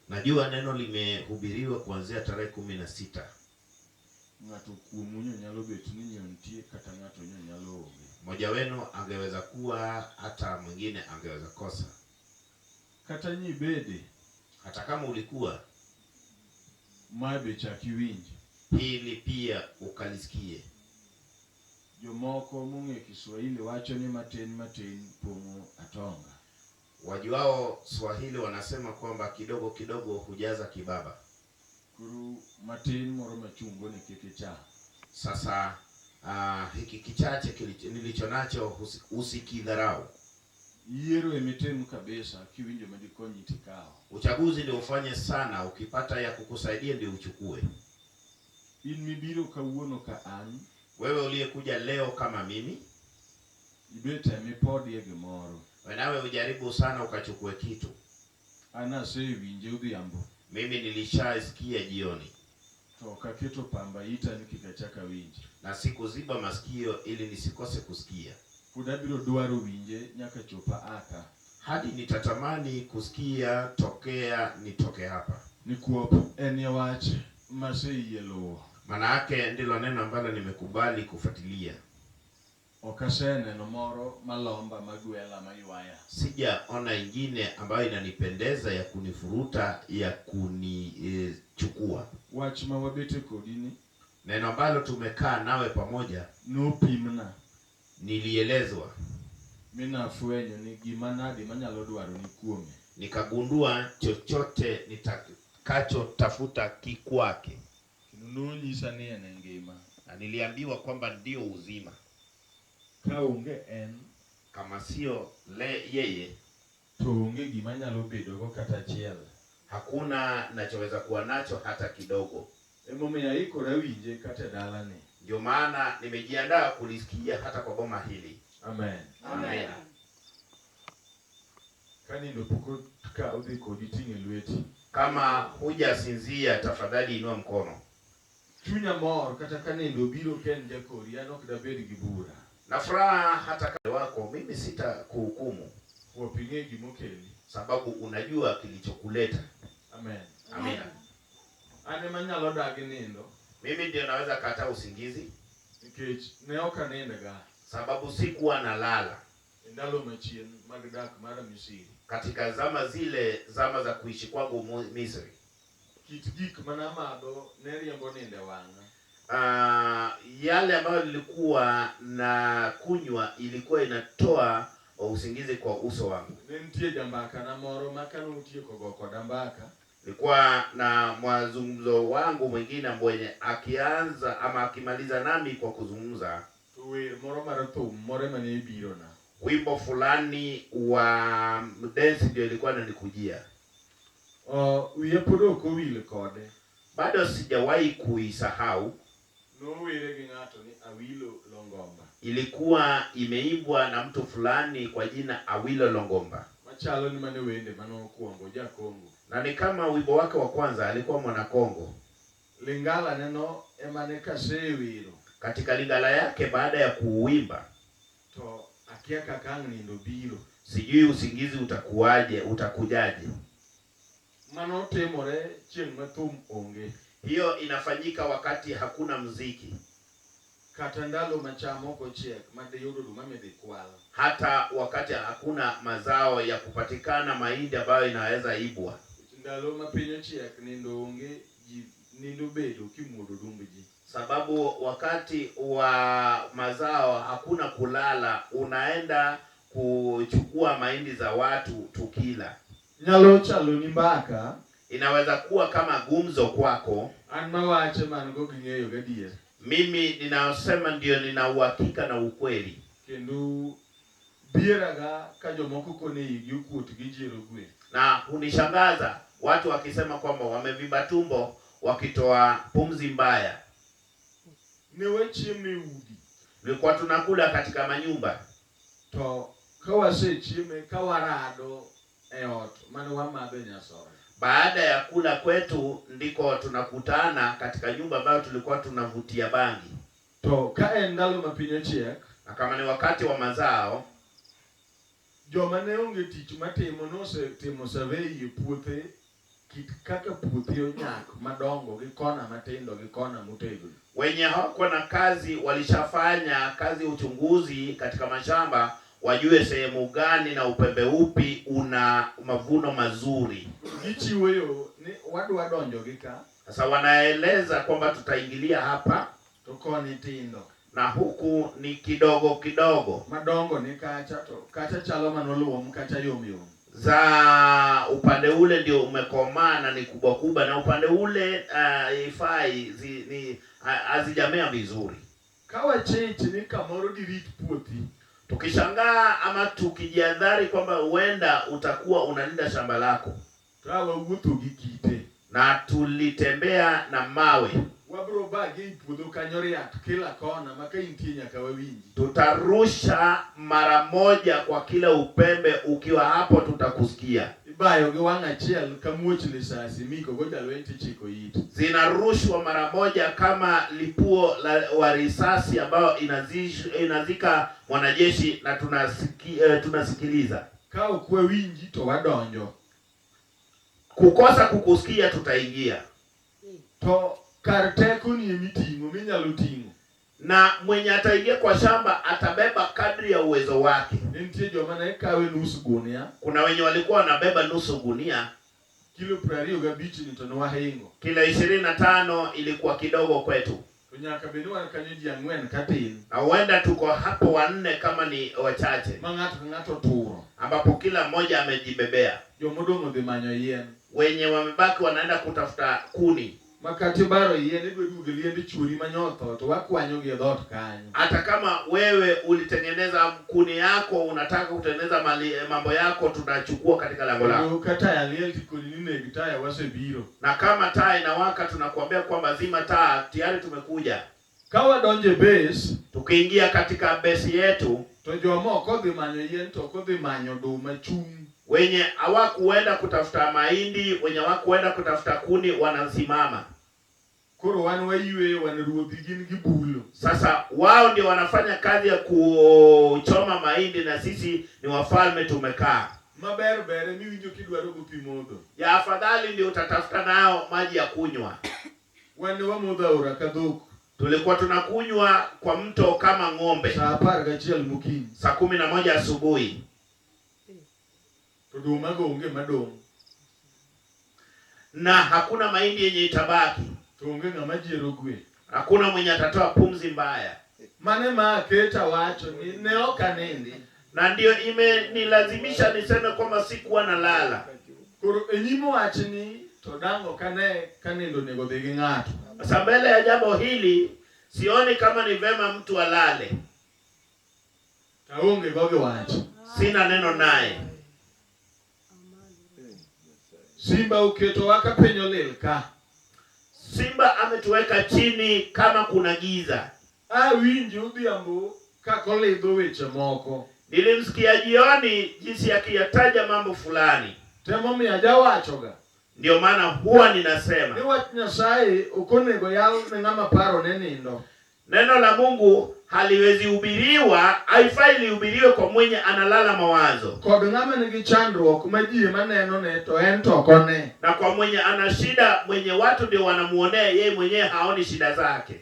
Najua neno limehubiriwa kuanzia tarehe 16. Ngato kuomunyo nyalo bet ni nyontie kata ngato nyalo onge. Mmoja wenu angeweza kuwa, hata mwingine angeweza kosa. Kata nyibede, hata kama ulikuwa, mabe chakiwinji. Hili pia ukalisikie. Jomoko munge Kiswahili wacho ni matin pongo atonga. Wajuao Swahili wanasema kwamba kidogo kidogo hujaza kibaba. Kuru matin moro machungo ni kikicha. Sasa hiki kichache nilicho nacho usikidharau. Yiero emitemu kabisa kiwinjo majikonyi tikao. Uchaguzi ndio ufanye sana, ukipata ya kukusaidia ndio uchukue. In mibiro kawuono ka an. Wewe uliyekuja leo kama mimi. Ibeta mipodi gimoro. Wewe ujaribu sana ukachukue kitu. Ana winje udhiambo. Mimi nilishasikia jioni. To kaketo pamba ita nikikachaka winje. Na sikuziba masikio ili nisikose kusikia. Kudabiro duaro winje nyaka chopa aka. Hadi nitatamani kusikia tokea nitoke hapa. Nikuop eni wach masei yelo. Maana yake ndilo neno ambalo nimekubali kufuatilia. Okasene no moro malomba maguela mayuaya. Sijaona ingine ambayo inanipendeza ya kunifuruta, ya kunichukua. Wach mawabete kodini. Neno ambalo tumekaa nawe pamoja. No pimna. Nilielezwa. Mina fuenyo ni gimanadi manyalo dwaro ni kuome. Nikagundua chochote nitakacho tafuta kikwake. Kinunonyisa ni enengema. Na niliambiwa kwamba ndio uzima. Kaunge en. Kama sio yeye. Tuunge gimanyalo bedogo kata chiel. Hakuna nachoweza kuwa nacho hata kidogo. Emome ya hiko rawinje kata dalane. Ndio maana nimejiandaa kulisikia hata kwa boma hili. Amen. Amen. Kani ndo puko ka udhi koditinge lweti. Kama hujasinzia tafadhali inua mkono. Chunya mor kata kani ndo biro ken jakori anok dabedi gibura. Na furaha hata kama wako mimi sitakuhukumu. Wapinge gimokeli. Sababu unajua kilichokuleta. Amen. Amen. Ane manyalo dagi nindo. Mimi ndio naweza kata usingizi. Nikech ne oka nindaga. Sababu sikuwa nalala. Ndalo machien magdak mara Misri. Katika zama za kuishi kwangu Misri. Kitgik manamado neriembo ninde wanga. Yale ambayo nilikuwa na kunywa ilikuwa inatoa usingizi kwa uso wangu. Nentie jambaka na moro makano utie kogo dambaka. Nilikuwa na mazungumzo wangu mwingine mwenye akianza ama akimaliza nami kwa kuzungumza. Tuwe moro marathum more mane ibirona. Wimbo fulani wa dance ndio ilikuwa inanikujia. Uyepodo ko wile kode. Bado sijawahi kuisahau. No wile gingato ni Awilo Longomba. Ilikuwa imeimbwa na mtu fulani kwa jina Awilo Longomba. Machalo ni mane wende mano kuongo ja Kongo. Na ni kama wimbo wake wa kwanza alikuwa mwana Kongo. Lingala neno emane kasewiro. Katika lingala yake baada ya kuuimba. To akiaka kangi ndo biro. Sijui usingizi utakujaje. Mano temore chieng mathum onge. Hiyo inafanyika wakati hakuna muziki. Katandalo machamo ko chiek made yudo dumamede kwala. Hata wakati hakuna mazao ya kupatikana mahindi ambayo inaweza ibwa. Ndalo mapinyo chiek nindo onge nindo bedo kimuodo dumbeji. Sababu wakati wa mazao hakuna kulala, unaenda kuchukua mahindi za watu tukila. Nyalo chalo ni mbaka. Inaweza kuwa kama gumzo kwako. Anmawache mango gingeyo gadier. Mimi ninasema ndio nina uhakika na ukweli. Kendo bieraga kajo moko kone igi ukuot gijero gwe. Na unishangaza watu wakisema kwamba wamevimba tumbo wakitoa pumzi mbaya. Newe chieme udi. Nilikuwa tunakula katika manyumba. To kawase chieme kawarado eot mane wamadhe Nyasaye. Baada ya kula kwetu ndiko tunakutana katika nyumba ambayo tulikuwa tunavutia bangi. To ka endalo mapinyo chiek. Na kama ni wakati wa mazao. Joma ne onge tich matimo nose timo survey puothe kit kaka puothi onyak madongo gi kona matindo gi kona motegno. Wenye hawakuwa na kazi walishafanya kazi uchunguzi katika mashamba, wajue sehemu gani na upembe upi una mavuno mazuri. Gichiweyo ni wadu wadonjo gika. Sasa wanaeleza kwamba tutaingilia hapa, tokoni tindo, na huku ni kidogo kidogo. Madongo ni kacha chalo manoluo mkacha yom. Za upande ule ndio umekomaa na ni kubwa kubwa, na upande ule ifai ni hazijamea vizuri. Kawa chechi ni kamoro dirit puothi. Tukishangaa ama tukijiadhari kwamba huenda utakuwa unalinda shamba lako, tawa wuto gikite, na tulitembea na mawe, wabro bagi puodho kanyoria kila kona maka intinya kawawinji. Tutarusha mara moja kwa kila upembe, ukiwa hapo tutakusikia. Ibayo giwanga chiel kamuoch lisasi miko goja lwenti chiko yiti. Zinarushwa mara moja kama lipuo wa risasi ambao inazika mwanajeshi, na tunasikiliza. Kao kwa winji to wadonjo. Kukosa kukusikia tutaingia. To karteko ni emitingo minyalo tingo. Na mwenye ataingia kwa shamba atabeba kadri ya uwezo wake. Ntie joma na kawe nusu gunia. Kuna wenye walikuwa wanabeba nusu gunia. Kilo 25 ni tono wahengo. Kila 25 ilikuwa kidogo kwetu. Tunyaka benua kanyeji angwen katin. Na huenda tuko hapo 4 kama ni wachache. Mangato turo. Ambapo kila mmoja amejibebea. Jomodongo de manyo yen. Wenye wamebaki wanaenda kutafuta kuni. Makati baro yen igwedu giliendi churi manyotho to wakwanyo gi dot kanyo. Hata kama wewe ulitengeneza kuni yako, unataka kutengeneza mambo yako, tunachukua katika lango lako. Kata ya lielti kuni nine gitaya wasebiro. Na kama taa inawaka tunakuambia kwamba zima taa, tayari tumekuja. Kawa donje base, tukiingia katika base yetu, to jomo kodhi manyo yen to kodhi manyo duma chung. Wenye hawakuenda kutafuta mahindi, wenye hawakuenda kutafuta kuni wanasimama. Koro wanwaiwe wanaruodhi gin gibulo. Sasa wao ndio wanafanya kazi ya kuchoma mahindi, na sisi ni wafalme tumekaa. Maber miwinjo kidwaro gopi modho. Ya afadhali ndio utatafuta nao maji ya kunywa. Wane wamodha ora kadhok. Tulikuwa tunakunywa kwa mto kama ng'ombe. Saa 11 mukinyi. Saa 11 asubuhi. Tudumago unge madong. Na hakuna mahindi yenye itabaki. Tuonge na majiro gwe. Hakuna mwenye atatoa pumzi mbaya. Mane maketa wacho ni neoka nende. Na ndio nilazimisha niseme kwamba sikuwa na lala. Koro enyimo wachini to dango kanendo nego dhigi ng'ato. Sasa mbele ya jambo hili sioni kama ni vema mtu alale. Taonge goge wacho. Sina neno naye. Simba uketo waka penyo lelka. Simba ametuweka chini kama kuna giza. Winji udhiambo kakoledho weche moko. Nilimsikia jioni jinsi akiyataja mambo fulani. Temo mi ajawachoga. Ndio maana huwa ninasema, ni wach Nyasaye okonego yal ne ng'ama paro ne nindo. Neno la Mungu haliwezi hubiriwa, haifai lihubiriwe kwa mwenye analala mawazo. Kod ng'ama nigi chandruok ma ji maneno ne to en to kone. Na kwa mwenye ana shida, mwenye watu ndio wanamuonea, yeye mwenyewe haoni shida zake.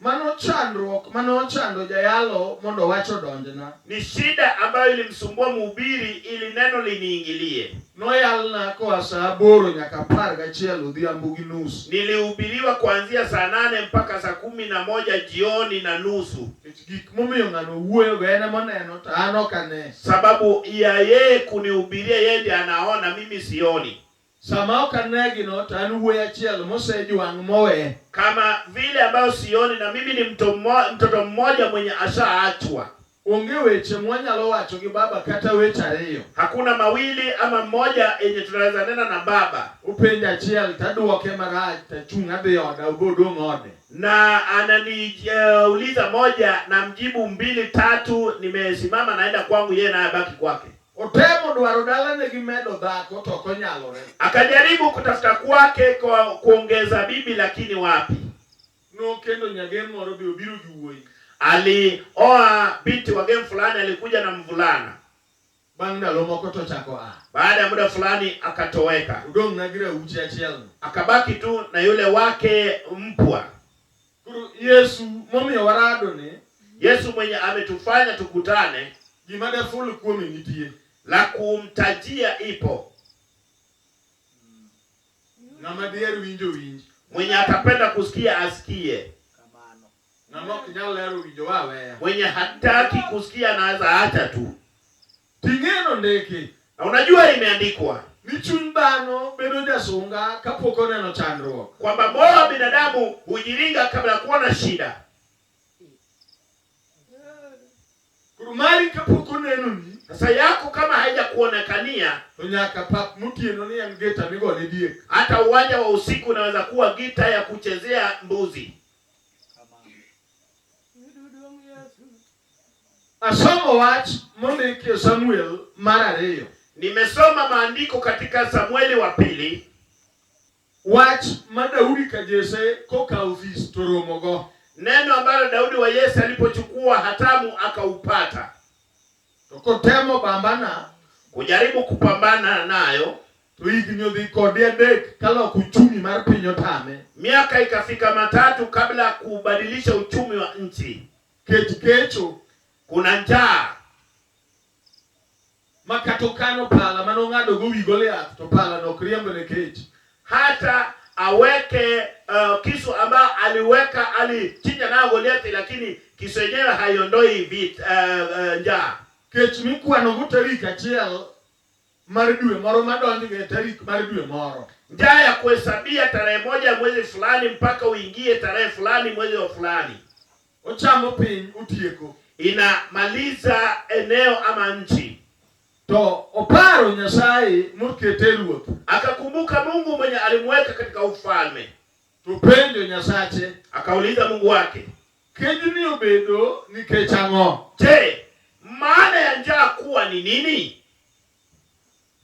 Mano chando jayalo mondo wacho donjena. Ni shida ambayo ilimsumbua mhubiri ili neno liniingilie. Noyalna kwa saa 8 nyaka 11 odhiambo gi nus. Nilihubiriwa kuanzia saa 8 mpaka saa 11 jioni na nusu. Gik momiyo ng'ano wuoyo ga ene moneno to an ok ane. Sababu ya yeye kunihubiria, yeye ndiye anaona, mimi sioni. Sama okanegi no tanu wuoyo achiel mosejwang' mowe. Kama vile ambayo sioni, na mimi ni mtoto mmoja mwenye ashaachwa. Onge weche mwanyalo wacho gi baba kata weche ariyo. Hakuna mawili ama mmoja yenye tunaweza nena na baba. Upenja achiel taduoke marach tachung' adhi oda obodong' ode. Na ananiuliza moja na mjibu 2 3, nimesimama naenda kwangu, yeye na abaki kwake. Otemo dwaro dalane gi medo dhako to konyalore. Akajaribu kutafuta kwake kwa kuongeza bibi, lakini wapi. No kendo nyagem moro bi obiru gi wuoyi. Alioa binti wa game fulani, alikuja na mvulana. Bangda lo moko to chako a. Baada ya muda fulani akatoweka. Udong nagira uchi achiel. Akabaki tu na yule wake mpwa. Yesu momi warado ni. Yesu mwenye ametufanya tukutane. Gimada full kuomi nitie. La kumtajia ipo. Ngamaderu winjo winji. Mwenye atapenda kusikia asikie. Mwenye hataki kusikia anaweza acha tu. Tingeno ndeke. Na unajua imeandikwa. Michumbano beno jasunga kapoko neno chandro. Kwamba moyo wa binadamu hujiringa kabla kuona shida. Kurumari kapoko neno ni. Sasa yako kama haija kuonekania. Onyaka pak mutieno ni angeta migo ni diek. Hata uwanja wa usiku unaweza kuwa gita ya kuchezea mbuzi. Asomo wach mondike Samuel marareyo. Nimesoma maandiko katika Samueli wa pili. Wach Daudi kajese koka office toromogo. Neno ambalo Daudi wa Yese alipochukua hatamu akaupata. Toko temo bambana. Kujaribu kupambana nayo. Tuiginyothi kodia dek kala kuchumi mar piny Otame. Miaka ikafika 3 kabla kubadilisha uchumi wa nchi. Kecho. Kuna njaa. Makatokano pala manongado gowigole to pala no kriembo ne kechi. Hata aweke kisu ambao alichinja nayo Goliathi, lakini kisu yenyewe haiondoi njaa. Kech mikwano go tarik achiel mar dwe moro madonje tarik mar dwe moro. Njaa ya kuhesabia tarehe 1 mwezi fulani mpaka uingie tarehe fulani mwezi wa fulani. Ochamo piny utieko. Inamaliza eneo ama nchi. To oparo Nyasaye mokete ruoth. Akakumbuka Mungu mwenye alimweka katika ufalme. To penjo Nyasache. Akauliza Mungu wake. Kejini obedo nikech ang'o? Je, maana ya njaa kuwa ni nini?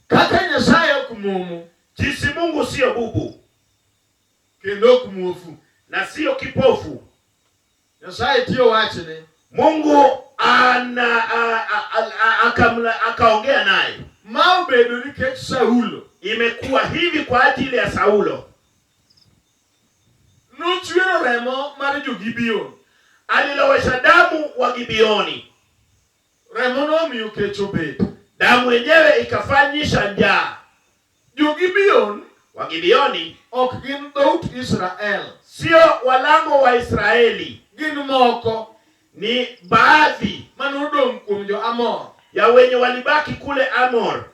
Kaka Nyasaye ok Momo. Jinsi Mungu sio bubu. Kendo ok Muofu. Na sio kipofu. Nyasaye tiyo wachne. Mungu akaongea naye. Maobedo nikech Saulo. Imekuwa hivi kwa ajili ya Saulo. Nochwero remo mar jo-Gibeon. Alilowesha damu wa Gibeoni. Remo nomiyo kech obedo. Damu yenyewe ikafanyisha njaa. Jo-Gibeon wa Gibeoni ok gin dhout Israel. Sio walango wa Israeli. Gin moko. Ni baadhi manodong kuom jo-Amor. Ya wenye walibaki kule Amor.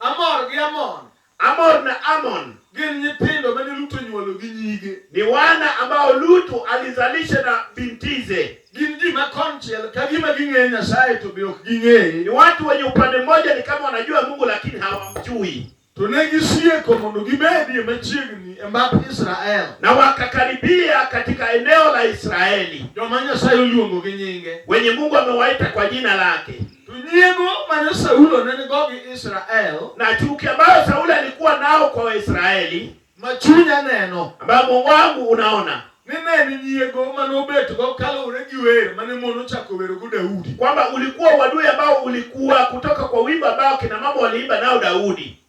Amor gi Amon. Amor na Amon. Gin nyithindo mane Luto nyuolo gi nyige. Ni wana ambao Luto alizalisha na bintize. Gin ji ma konchiel kagima ging'e Nyasaye to be ok ging'e. Ni watu wenye upande mmoja ni kama wanajua Mungu lakini hawamjui. To ne gisieko mondo gibedie machiegni e mbap Israel. Na wakakaribia katika eneo la Israeli. Joma Nyasaye oluongo gi nyinge. Wenye Mungu amewaita kwa jina lake. Tunyiego mane Saulo nene gogi Israel. Na chuki ambayo Saulo alikuwa nao kwa Waisraeli. Machunya neno. Ambayo Mungu wangu unaona. Nene nyiego manobet go kalore gi wer mane mono chako wero go Daudi. Kwamba ulikuwa wadui ambao ulikuwa kutoka kwa wimbo ambao kina mama waliimba nao Daudi.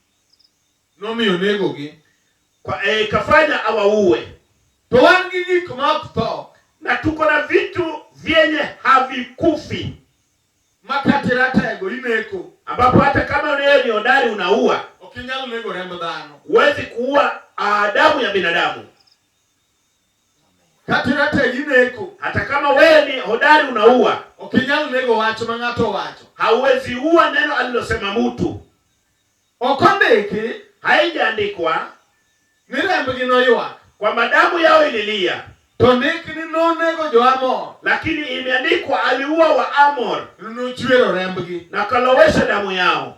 Nomiyo nego gi. Kwa kafanya awauwe. To wan gi gik ma ok tho. Na tuko na vitu vyenye havikufi. Makateratego ineko. Ambapo hata kama wewe ni hodari unaua. Okinyalo nego remb dhano. Huwezi kuua damu ya binadamu. Kateratego ineko. Hata kama wewe ni hodari unaua. Okinyalo nego wach ma ng'ato wacho. Hauwezi ua neno alilosema mtu. Okondiki. Haijaandikwa ni remb gi noywak. Kwamba damu yao ililia. To ndiki ni nonego jo-Amor. Lakini imeandikwa aliua wa Amor. Nochwero rembgi. Na kalowesha damu yao.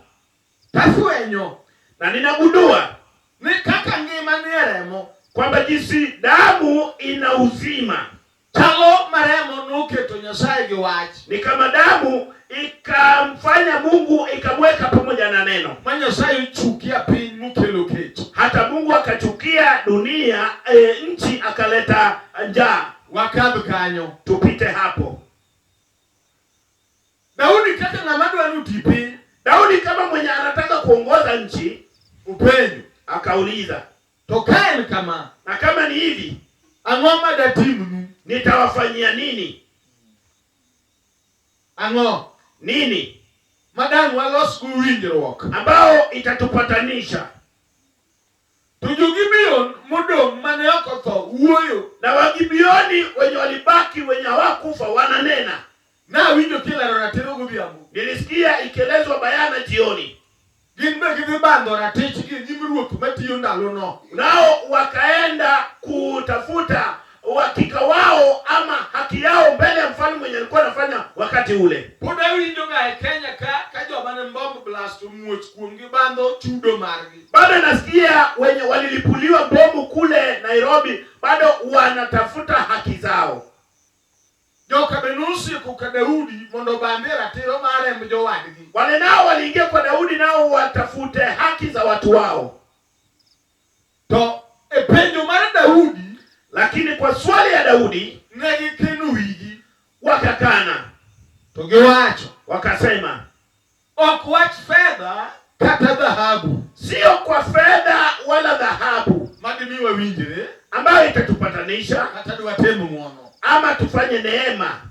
Tafwenyo. Na ninagundua ni kaka ngima ni remo. Kwamba jinsi damu ina uzima. Chalo maremo noketo Nyasaye gi wach. Ni kama damu ikamfanya Mungu ikamweka pamoja na neno. Ma Nyasaye chukia piny mukelo kech. Hata Mungu akachukia dunia nchi akaleta njaa. Wakadh kanyo. Tupite hapo. Daudi kaka ng'ama dwa nuti piny. Daudi kama mwenye anataka kuongoza nchi, upenyo akauliza, tokeni kama na kama ni hivi, angoma datimu nitawafanyia nini? Ango Nini? Madangu walos kuwinjruok ambao itatupatanisha. Tujugibion mudong mane okotho wuoyo. Na Wagibioni wenye walibaki wenye hawakufa wananena. Na winjo kila ratiro godhiambo. Nilisikia ikelezwa bayana jioni. Ginbe gidhibando ratich nyimruok matiyo ndalono. Nao wakaenda kutafuta uhakika wao ama haki yao mbele ya mfalme mwenye alikuwa anafanya wakati ule. Poda winjo ga Kenya ka jobane bomb blast muoch kuongi bando chudo margi. Bado nasikia wenye walilipuliwa bomu kule Nairobi bado wanatafuta haki zao. Joka benusi kwa Daudi mondo bandera tiro mare mjo wadgi. Wale nao waliingia kwa Daudi nao watafute haki za watu wao. To epenjo mara Daudi, lakini kwa swali ya Daudi negi kenu wigi wakakana. Togewacho wakasema, okwach fedha kata dhahabu, sio kwa fedha wala dhahabu madimiwa winjire ambayo itatupatanisha hata duatemu mwono ama tufanye neema.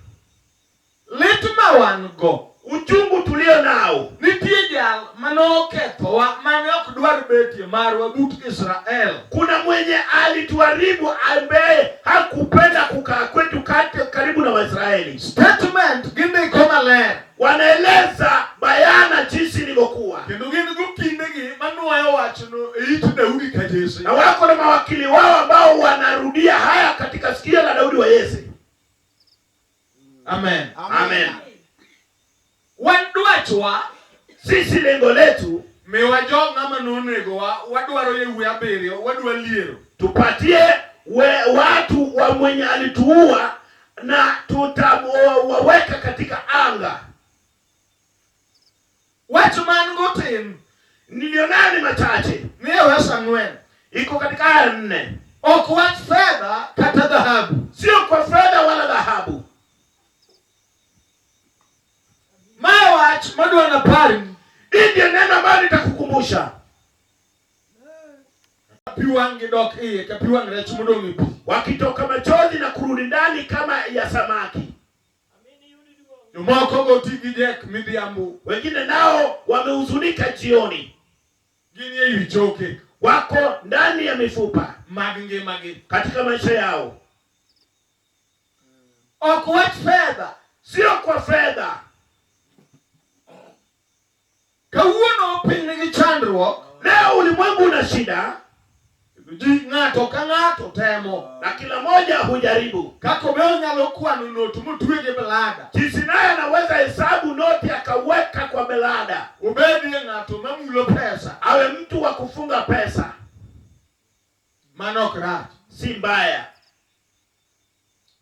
Litma wango uchungu tulio nao, nitie jal manokethowa mane ok dwar betie marwa but Israel. Kuna mwenye alituharibu ambaye hakupenda kukaa kwetu karibu na Waisraeli. Statement ginde koma ler wanaeleza bayana jinsi ilivyokuwa. Kendo ginde gukindegi manuayo wachono eitu Daudi kajese. Na wako na mawakili wao ambao wanarudia haya katika sikio la Daudi wa Yese. Amen. Amen. Wanduachwa sisi lengo letu mewajo ngama nonego wadwaro yewe aberio wadwa liero tupatie watu wa mwenye alituua na tutawaweka katika anga. Watu mangoten nilionani machache niwe sanwen iko katika aya 4. Okwach fedha kata dhahabu, sio kwa fedha wala dhahabu. Mawach madwa na pari ndio neno ambalo nitakukumbusha. Piwangi dok kapiwang rech mudongi pi. Wakitoka machozi na kurudi ndani kama ya samaki. Jomoko gotigi jek midhiambo. Wengine nao wamehuzunika jioni. Gini yichoke. Wako ndani ya mifupa. Magi katika maisha yao. Okwach fedha, sio kwa fedha. Kawuono pingi chandruok. Leo ulimwengu una shida. Ng'ato ka ng'ato temo. Na kila moja hujaribu. Kako beo nyalo kwano notu mutwege belada. Jinsi naye anaweza hesabu noti akaweka kwa belada. Ubedi ng'ato mamulo pesa. Awe mtu wa kufunga pesa. Manokra. Si mbaya.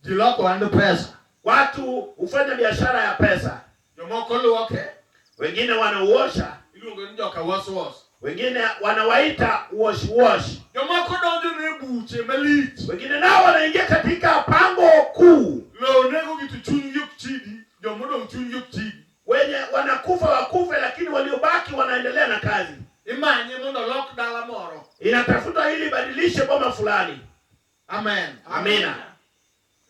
Jiloko ando pesa. Watu hufanya biashara ya pesa. Jomoko luoke. Wengine wanauosha. Ilungo njoka wash. Wengine wanawaita wash. Jomoko donjo ne buche malich. Wengine nao wanaingia katika pango kuu. Lo nego gitu chunyu chidi, jomodo chunyu chidi. Wenye wanakufa wakufe lakini waliobaki wanaendelea na kazi. Imanye mondo lock dala moro. Inatafuta ili badilishe boma fulani. Amen. Amina.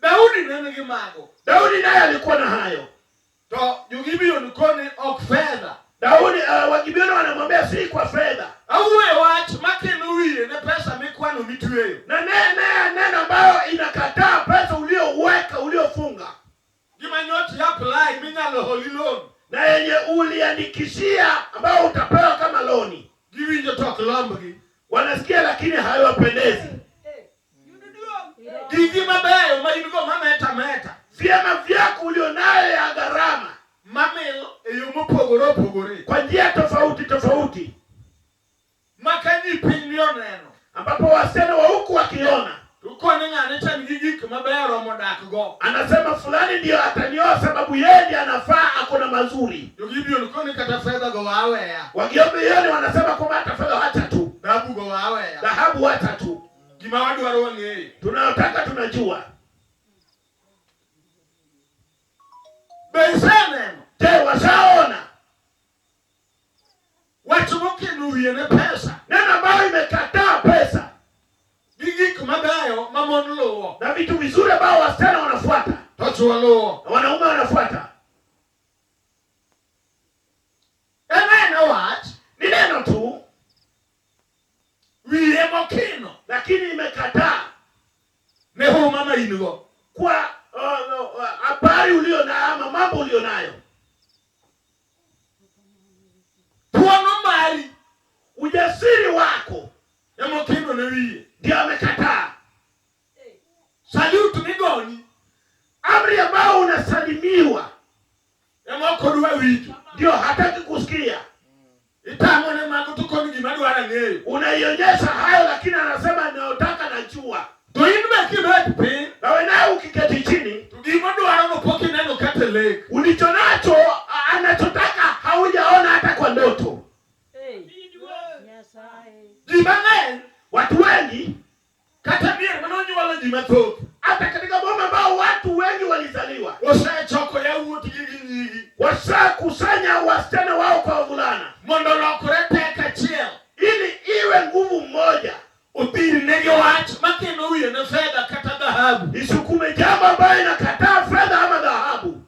Daudi nene gimago. Daudi naye alikuwa na hayo. To yugibio nikone ok fedha. Daudi Wagibioni wanamwambia si kwa fedha. Auwe wach makeno wiye ne pesa mikwano mitweyo. Na neno ambayo inakataa pesa ulioweka uliofunga. Gimanyoti apply minyalo holi loan. Na yenye uliandikishia ambao utapewa kama loni. Giwinjo tok lombgi. Wanasikia lakini haiwapendezi. Gigi mabeyo maingo meta. Vyema vyako ulionayo ya gharama. Mamil eyomo pogoro. Kwa njia tofauti. Makani pinyo neno. Ambapo wasichana wa huku wakiona. Uko ni ngane chan gigi mabeyo romo dakgo. Anasema fulani ndio atanioa sababu yeye ndiye anafaa akona mazuri. Yogibio nikoni kata fedha go wawea. Wagibioni wanasema kwamba hata fedha hata tu. Dhahabu go wawea. Dhahabu hata tu. Gima wadwaro wang'eyo. Tunayotaka tunajua. Besene. Je, washaona? Watu mokino wiye ne pesa. Neno ambayo imekataa pesa. Gigi kumabayo mamon luo. Na vitu vizuri ambao wasichana wanafuata. Totu luo. Na wanaume wanafuata. Neno what? Ni neno tu. Wiye mokino. Lakini imekataa. Neho mama inugo. Kwa habari ulio na ama mambo ulio nayo. Tuano mali. Ujasiri wako. Ya mokino ne wiye. Ndio amekataa. Salute migoni. Amri ambao unasalimiwa. Ya mokoruwa witu. Ndio hataki kusikia. Itamone magutuko ni madwara ngeo. Unaionyesha hayo lakini anasema ninayotaka najua. To inbe kibepi. Na wewe ukiketi chini, tugimadwara no poki neno katele. Ulichonacho anachotaka haujaona hata kwa ndoto. Nyasaye. Jibane watu wengi katabia manonyi wala jimatho. Hata katika boma ambao watu wengi walizaliwa. Wasa choko ya uti gigi. Wasa kusanya wasichana wao kwa wavulana. Mondo lokurete kachia. Ili iwe nguvu mmoja. Upiri nege watu makino uye na fedha kata dhahabu. Isukume jambo ambayo inakataa fedha ama dhahabu.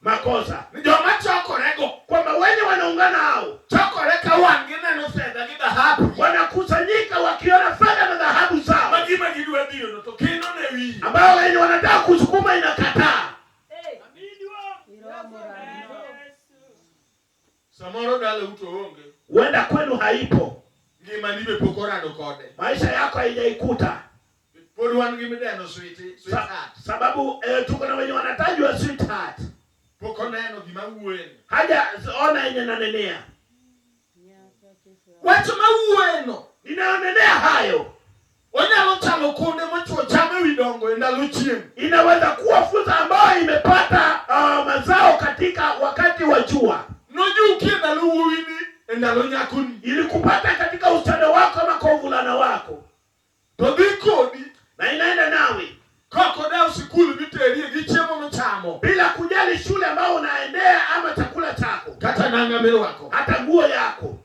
Makosa. Ndio machoko rego. Kwamba wenye wanaungana hao. Choko reka wangine na fedha ni dhahabu. Wanakusanyika wakiona fedha na dhahabu sawa. Magima gidwe dio no tokino ne wi. Ambao wenye wanataka kusukuma inakataa. Samoro dale uto onge. Uenda kwenu haipo. Ngima nibe pokora do kode. Maisha yako haijaikuta. Podu wan ngime deno sweetheart. Sababu tuko na wenye wanatajwa sweetheart. Poko neno gima uweni. Haja ona yenye nanenea. Watu mauweno. Ninaonenea hayo. Onyalo chalo konde mochuo chame widongo endalo chiem. Inaweza kuwa fursa ambayo imepata mazao katika wakati wa jua. Noju ukienda luwini endalo nyakuni. Ili kupata katika ustana wako ama kwa uvulana wako. Tobikodi. Na inaenda nawe. Koko da usikulu biterie gichemo mchamo. Bila kujali shule ambao unaendea ama chakula chako. Kata nanga wako. Hata nguo yako.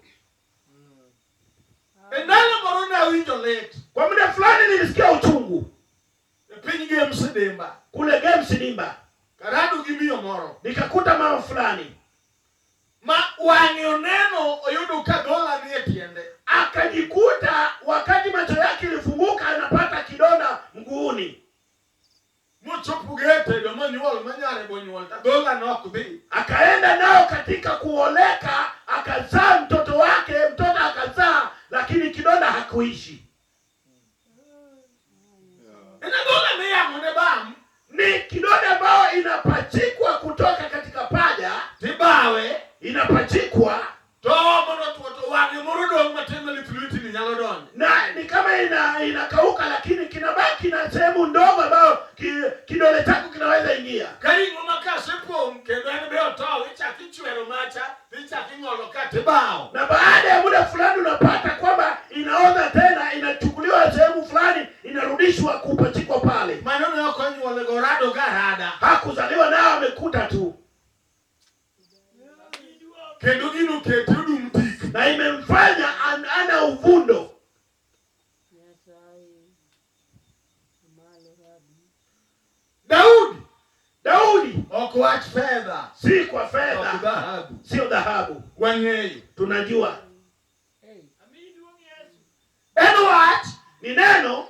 Endalo morona winjo late. Kwa muda fulani nilisikia uchungu. Pinyi game sidimba. Kule game sidimba. Karadu gimiyo moro. Nikakuta mama fulani. Wanyo neno oyudu kadola ni etiende. Akajikuta wakati macho yake ilifunguka anapata kidonda mguuni. Muchopugete domo nyuol manyare bonyuol dola no kubi. Akaenda nao katika kuoleka, akazaa mtoto wake, mtoto akazaa lakini kidonda hakuishi. Ina dola ni ya mune bam. Ni kidonda ambao inapachikwa kutoka katika paja, tibawe inapachikwa tomo to wange murudo matema fluid ni nyalo don. Na ni kama inakauka lakini kinabaki na sehemu ndogo ambayo kidole chako kinaweza ingia. Kari ngoma ka sepo kendo ene be oto icha kichwero macha icha kingolo kate bao. Na baada ya muda fulani unapata kwamba inaoza tena, inachukuliwa sehemu fulani inarudishwa kupachikwa pale. Maneno yako ni wale gorado garada. Hakuzaliwa nao amekuta tu. Kendo gino ketudu mtik. Na imemfanya ana uvundo. Daudi okuach fedha. Si kwa fedha. Sio dhahabu. Wangeyo. Tunajua. What? Ni neno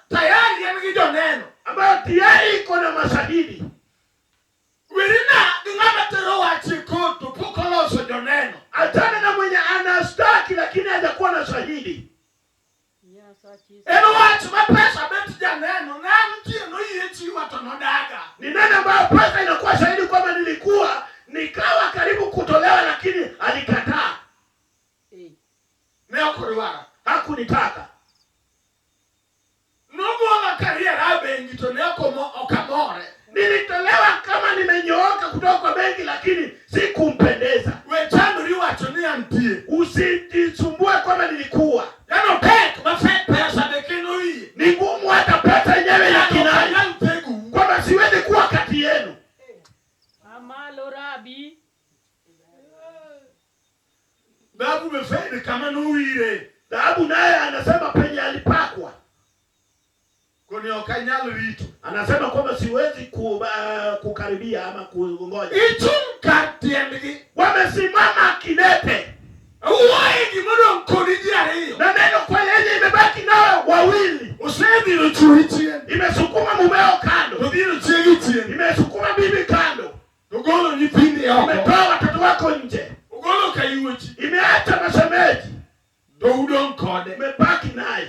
tayari yanagijo neno ambayo tayari iko na mashahidi. Wirina ngama tero wachi kotu pokolo so joneno. Atana na mwenye anastaki lakini hajakuwa na shahidi. What mapesa beti janeno ngamti no yechi watonodaga. Ni neno ambayo pesa inakuwa shahidi kwamba nikawa karibu kutolewa lakini alikataa. Neo kuriwara hakunitaka. Nugo kariera bengi to neko okamore. Nilitolewa kama nimenyooka kutoka kwa benki lakini sikumpendeza. Wechando riwacho ni antie. Usijisumbue kwamba nilikuwa. Yano pek mafek pesa bekino hii. Ni ngumu hata pesa yenyewe ya kinai. Kwamba siwezi kuwa kati yenu. Amalo rabi. anasema penye alipakwa. Kuni okanyalo rito. Anasema kwamba siwezi kukaribia ama kungoja. Wamesimama kidete. Uwaigi modo mkonijia hiyo. Na neno kwa yeye imebaki nao wawili. Usedi uchuitie. Imesukuma mumeo kando. Ndio chigitie. Imesukuma bibi kando. Ugolo nyipindi yako. Imetoa watoto wako nje. Ugolo kaiuchi. Imeacha mashemeji. Do udon kode. Imebaki naye.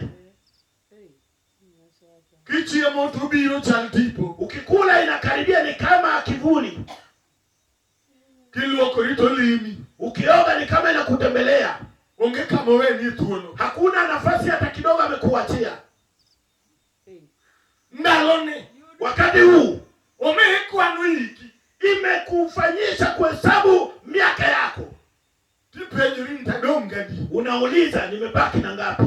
Kichi ya moto biro chantipo. Ukikula inakaribia ni kama kivuli. Kilu okorito limi. Ukioga ni kama inakutembelea. Unge kama wewe ni tuono. Hakuna nafasi hata kidogo amekuachia. Ndalone. Wakati huu umekuwa nwiki. Imekufanyisha kuhesabu miaka yako. Tipejuri mtadongadi. Unauliza nimebaki na ngapi?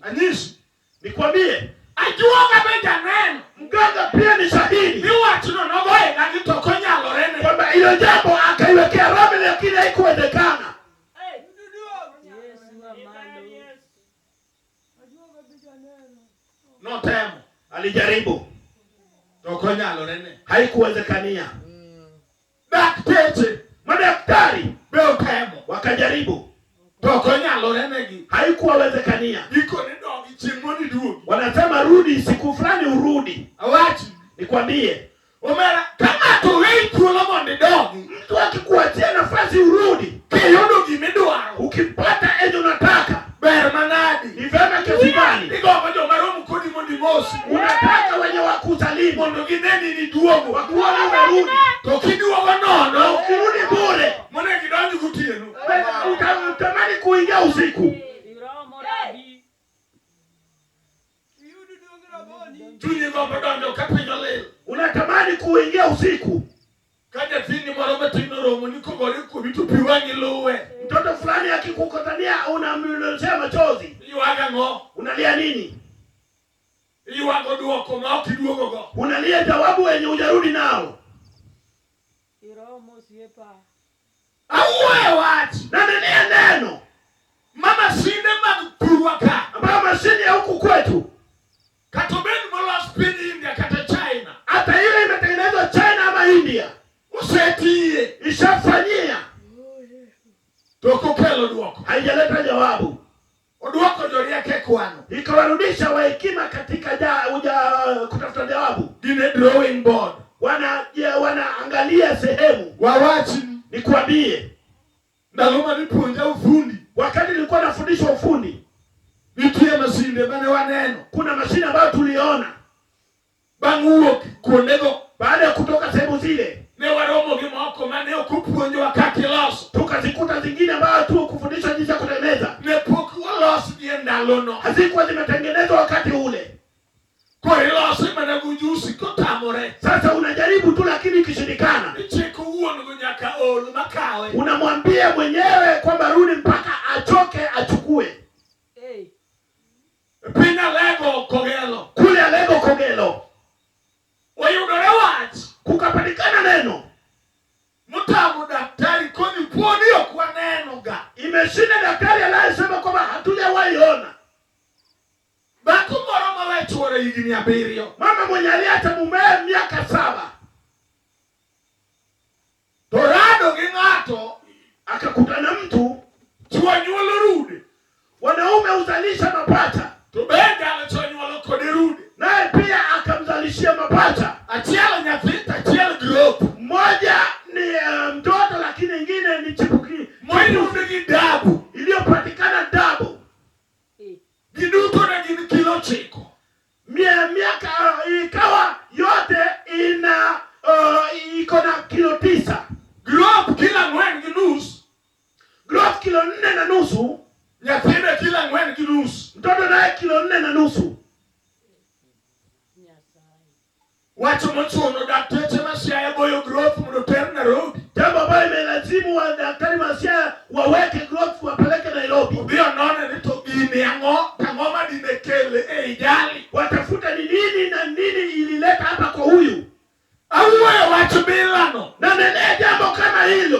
Anyishi. Nikwambie. Ajuoga beja neno. Mganga pia ni shahidi. Ni watu nonogoe na gitokonya lorene. Kwamba hilo jambo akaiwekea Rome lakini haikuwezekana. No temo. Alijaribu. Tokonya lorene. Haikuwezekania. Daktete. Madaktari. Beo temo. Wakajaribu. Tokonya lorene gi. Haikuwezekania. Iko ni dogi chimoni duo. Wanasema rudi siku fulani urudi. Awachi. Nikwambie. Omera kama tuwei tuolomonde dogi. Mtu akikuachia nafasi urudi. Kiyodo gimedwaro. Ukipata enye unataka. Ber manadi. Ni vema kiasi gani? Igogo jo maromu kodi mondi mosi. Unataka wenye wakusalimu. Mondo gineni ni duogo. Wakuona umerudi. Tokiduogo nono. Ukirudi bure. Mone kidonji kutienu. Utamani kuingia usiku. Tunyi gombo dondo kapinyo leo. Unatamani kuingia usiku. Kaja fini morobe tinoromo niko gori kubitu piwangi luwe. Mtoto fulani akikukotania unamlolea machozi. Iwaga ngo. Unalia nini? Iwago duoko ma okiduogo go. Unalia jawabu wenye ujarudi nao. Iromo siepa. Auwe wati. Na neno. Mama sinde magpuruaka. Ambayo mashini ya huku kwetu. Katobeni mola spini India kata China. Hata ile imetengenezwa China ama India. Usetie. Ishafanyia. Toko kelo duoko. Haijaleta jawabu. Oduoko jori yake kwano. Ikawarudisha wahekima katika kutafuta jawabu. Dine drawing board. Wanaangalia sehemu. Wawachi. Nikwambie. Ndaloma nipunja ufundi. Wakati nilikuwa nafundishwa ufundi. Vitu ya masinde bane waneno. Kuna mashine ambayo tuliona. Banguo kuonego. Baada ya kutoka sehemu zile. Ne waromo gimoko mane okupuonjo wakati loso. Tukazikuta zingine ambayo tu kufundishwa jinsi ya kutengeneza. Ne poku loso die ndalono. Hazikuwa zimetengenezwa wakati ule. Kwa loso imana gujusi kotamore. Sasa unajaribu tu lakini ikishindikana. Cheko uono nyaka olu makawe. Unamwambia mwenyewe kwamba rudi mpaka achoke achukue. Pina lego kogelo. Kule lego kogelo. Wayudore wati. Kukapatikana neno. Mutamu daktari koni puonio kwa neno ga. Imeshinda daktari anayesema kwamba hatujawahi ona. Baku moro mawechuore yigini abirio. Mama mwenye aliacha mumewe miaka 7. Torado gingato. Akakutana mtu. Chuanyuolo rude. Wanaume uzalisha mapacha. Tubenda alechonyuolo kode rude. Naye pia akamzalishia mapacha. Achielo nyafita, achielo group. Mmoja ni mtoto lakini ingine ni chipuki. Mwini unegi dabu. Iliyopatikana dabu. Giduto na gini kilo chiko. Miaka ikawa yote iko na kilo 9. Group kila ngwen ginus. Group kilo 4.5. Nyafida kila ngwen ginus. Mtoto naye kilo 4.5. Nyasaye. Wacho mochuno daktete Nyasaye boyo growth mroter Nairobi. Jambo ambalo imelazimu wa daktari Nyasaye waweke growth wapeleke Nairobi. Ubio none nito gini ango, tangoma dinekele, jali. Watafuta ni nini na nini ilileta hapa kwa huyu. Auwe wacho bilano. Na nene jambo kama hilo.